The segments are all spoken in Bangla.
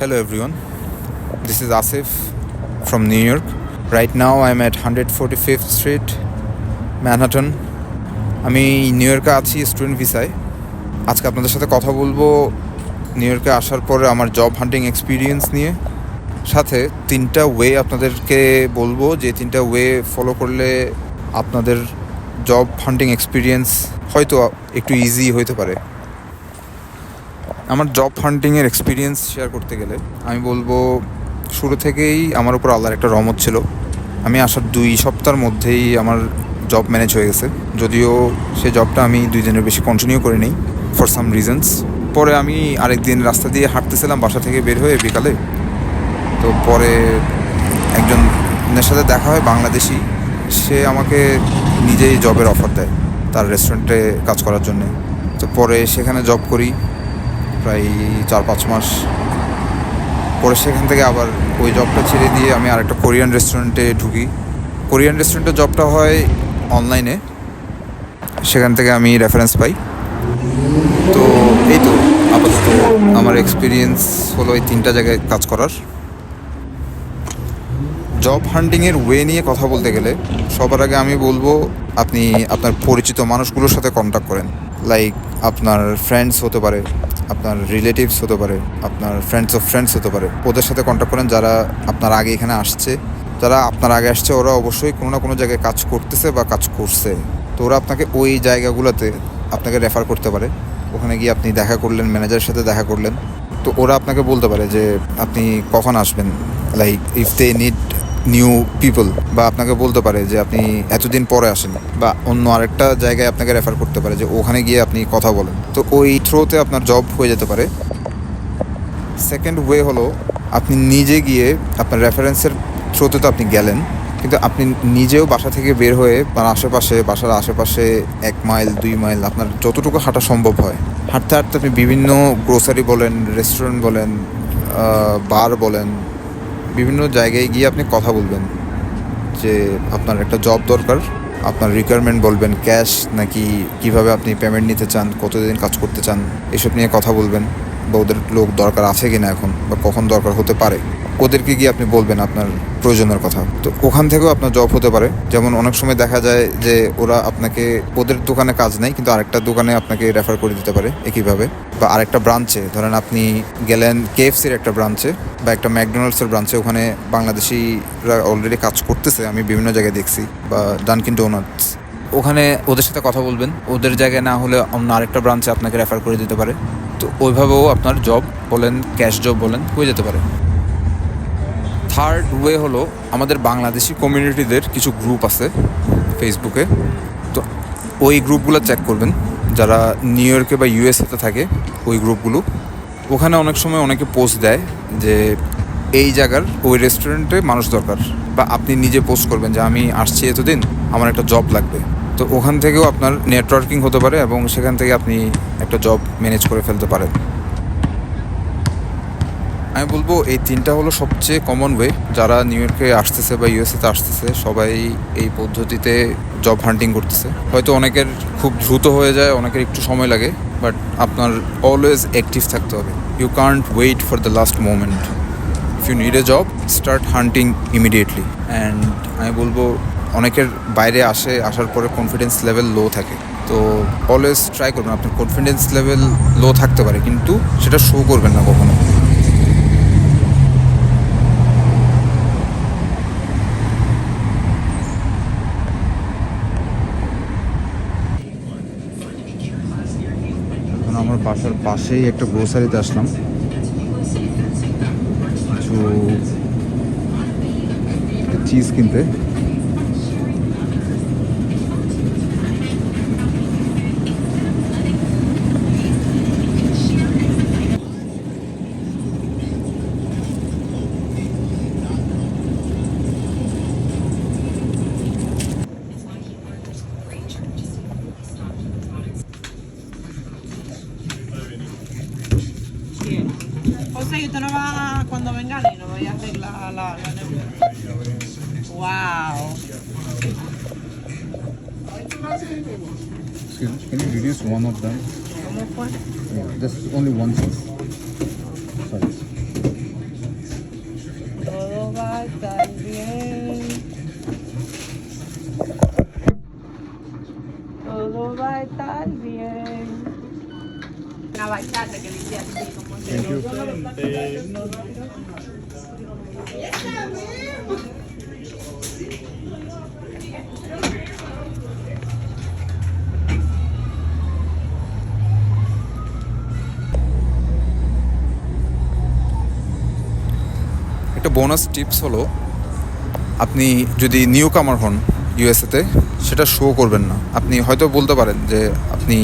Hello everyone, this is Asif from New York. Right now I'm at 145th Street, Manhattan. আমি নিউ ইয়র্কে আছি স্টুডেন্ট ভিসায়। আজকে আপনাদের সাথে কথা বলবো নিউ ইয়র্কে আসার পরে আমার জব হান্টিং এক্সপিরিয়েন্স নিয়ে। সাথে তিনটা ওয়ে আপনাদেরকে বলবো, যে তিনটা ওয়ে ফলো করলে আপনাদের জব হান্টিং এক্সপিরিয়েন্স হয়তো একটু ইজি হতে পারে। আমার জব হান্টিংয়ের এক্সপিরিয়েন্স শেয়ার করতে গেলে আমি বলবো, শুরু থেকেই আমার উপর আল্লাহর একটা রহমত ছিল। আমি আসার 2 সপ্তাহের মধ্যেই আমার জব ম্যানেজ হয়ে গেছে, যদিও সেই জবটা আমি 2 দিনের বেশি কন্টিনিউ করে নিই ফর সাম রিজনস। পরে আমি আরেকদিন রাস্তা দিয়ে হাঁটতেছিলাম বাসা থেকে বের হয়ে বিকালে, তো পরে একজনের সাথে দেখা হয় বাংলাদেশি। সে আমাকে নিজেই জবের অফার দেয় তার রেস্টুরেন্টে কাজ করার জন্যে। তো পরে সেখানে জব করি প্রায় 4-5 মাস। পরে সেখান থেকে আবার ওই জবটা ছেড়ে দিয়ে আমি আরেকটা কোরিয়ান রেস্টুরেন্টে ঢুকি। কোরিয়ান রেস্টুরেন্টের জবটা হয় অনলাইনে, সেখান থেকে আমি রেফারেন্স পাই। তো এই তো আপাতত আমার এক্সপিরিয়েন্স হলো এই 3টা জায়গায় কাজ করার। জব হান্টিংয়ের ওয়ে নিয়ে কথা বলতে গেলে সবার আগে আমি বলবো, আপনি আপনার পরিচিত মানুষগুলোর সাথে কন্ট্যাক্ট করেন। লাইক আপনার ফ্রেন্ডস হতে পারে, আপনার রিলেটিভস হতে পারে, আপনার ফ্রেন্ডস অফ ফ্রেন্ডস হতে পারে। ওদের সাথে কন্ট্যাক্ট করেন যারা আপনার আগে এখানে আসছে। যারা আপনার আগে আসছে ওরা অবশ্যই কোনো না কোনো জায়গায় কাজ করতেছে বা কাজ করছে। তো ওরা আপনাকে ওই জায়গাগুলোতে আপনাকে রেফার করতে পারে। ওখানে গিয়ে আপনি দেখা করলেন, ম্যানেজারের সাথে দেখা করলেন, তো ওরা আপনাকে বলতে পারে যে আপনি কখন আসবেন, like if they need new people, বা আপনাকে বলতে পারে যে আপনি এতদিন পরে আসেন, বা অন্য আরেকটা জায়গায় আপনাকে রেফার করতে পারে যে ওখানে গিয়ে আপনি কথা বলেন। তো ওই থ্রোতে আপনার জব হয়ে যেতে পারে। সেকেন্ড ওয়ে হলো, আপনি নিজে গিয়ে আপনার রেফারেন্সের থ্রোতে তো আপনি গেলেন, কিন্তু আপনি নিজেও বাসা থেকে বের হয়ে বাসার আশেপাশে 1 মাইল 2 মাইল আপনার যতটুকু হাঁটা সম্ভব হয়, হাঁটতে হাঁটতে আপনি বিভিন্ন গ্রোসারি বলেন, রেস্টুরেন্ট বলেন, বার বলেন, বিভিন্ন জায়গায় গিয়ে আপনি কথা বলবেন যে আপনার একটা জব দরকার। আপনার রিকোয়ারমেন্ট বলবেন, ক্যাশ নাকি কিভাবে আপনি পেমেন্ট নিতে চান, কতদিন কাজ করতে চান, এসব নিয়ে কথা বলবেন। বা ওদের লোক দরকার আছে কিনা এখন, বা কখন দরকার হতে পারে, ওদেরকে গিয়ে আপনি বলবেন আপনার প্রয়োজনের কথা। তো ওখান থেকেও আপনার জব হতে পারে। যেমন অনেক সময় দেখা যায় যে ওরা আপনাকে, ওদের দোকানে কাজ নেই কিন্তু আরেকটা দোকানে আপনাকে রেফার করে দিতে পারে একইভাবে। বা আরেকটা ব্রাঞ্চে, ধরেন আপনি গেলেন KFCর একটা ব্রাঞ্চে বা একটা ম্যাকডোনাল্ডসের ব্রাঞ্চে, ওখানে বাংলাদেশিরা অলরেডি কাজ করতেছে, আমি বিভিন্ন জায়গায় দেখছি। বা ডানকিন ডোনাটস, ওখানে ওদের সাথে কথা বলবেন। ওদের জায়গায় না হলে অন্য আরেকটা ব্রাঞ্চে আপনাকে রেফার করে দিতে পারে। তো ওইভাবেও আপনার জব বলেন, ক্যাশ জব বলেন, হয়ে যেতে পারে। থার্ড ওয়ে হলো, আমাদের বাংলাদেশি কমিউনিটিদের কিছু গ্রুপ আছে ফেসবুকে। তো ওই গ্রুপগুলো চেক করবেন, যারা নিউ ইয়র্কে বা ইউএসএতে থাকে ওই গ্রুপগুলো। ওখানে অনেক সময় অনেকে পোস্ট দেয় যে এই জায়গার ওই রেস্টুরেন্টে মানুষ দরকার, বা আপনি নিজে পোস্ট করবেন যে আমি আসছি এতদিন, আমার একটা জব লাগবে। তো ওখান থেকেও আপনার নেটওয়ার্কিং হতে পারে এবং সেখান থেকে আপনি একটা জব ম্যানেজ করে ফেলতে পারেন। আমি বলবো এই 3টা হলো সবচেয়ে কমন ওয়ে। যারা নিউ ইয়র্কে আসতেছে বা ইউএসএতে আসতেছে সবাই এই পদ্ধতিতে জব হান্টিং করতেছে। হয়তো অনেকের খুব দ্রুত হয়ে যায়, অনেকের একটু সময় লাগে, বাট আপনার অলওয়েজ অ্যাক্টিভ থাকতে হবে। You can't wait for the last moment. If you need a job, start hunting immediately. And আমি বলবো, অনেকের বাইরে আসার পরে কনফিডেন্স লেভেল লো থাকে। তো অলওয়েজ ট্রাই করবেন। আপনার কনফিডেন্স লেভেল লো থাকতে পারে কিন্তু সেটা শো করবেন না কখনো। আমার বাসার পাশেই একটা গ্রোসারিতে আসলাম কিছু চিজ কিনতে। José, ¿y usted no va cuando venga y no vaya a arreglar la nevera? Wow. Excuse me, can you reduce one of them? ¿Cómo fue? Yeah, just only one piece. Sorry. একটা বোনাস টিপস হলো, আপনি যদি নিউ কামার হন ইউএসএতে, সেটা শো করবেন না। আপনি হয়তো বলতে পারেন যে আপনি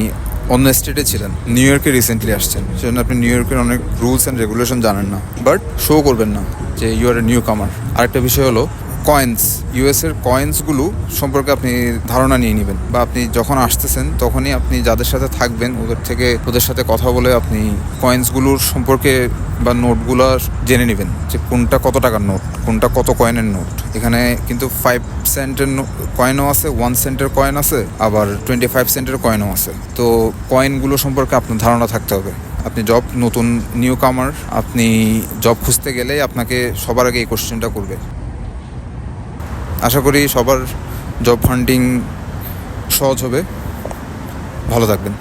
অন্য স্টেটে ছিলেন, নিউ ইয়র্কে রিসেন্টলি আসছেন, সেজন্য আপনি নিউ ইয়র্কের অনেক রুলস অ্যান্ড রেগুলেশন জানেন না, বাট শো করবেন না যে ইউ আর এ নিউ কামার। আরেকটা বিষয় হলো কয়েন্স, ইউএসের কয়েন্সগুলো সম্পর্কে আপনি ধারণা নিয়ে নেবেন, বা আপনি যখন আসতেছেন তখনই আপনি যাদের সাথে থাকবেন ওদের সাথে কথা বলে আপনি কয়েন্সগুলোর সম্পর্কে বা নোটগুলো জেনে নেবেন যে কোনটা কত টাকার নোট, কোনটা কত কয়েনের নোট। এখানে কিন্তু 5 সেন্টের কয়েনও আছে, 1 সেন্টের কয়েন আছে, আবার 25 সেন্টের কয়েনও আছে। তো কয়েনগুলো সম্পর্কে আপনার ধারণা থাকতে হবে। আপনি নতুন নিউ কামার, আপনি জব খুঁজতে গেলেই আপনাকে সবার আগে এই কোশ্চেনটা করবে। আশা করি সবার জব হান্টিং সহজ হবে। ভালো থাকবেন।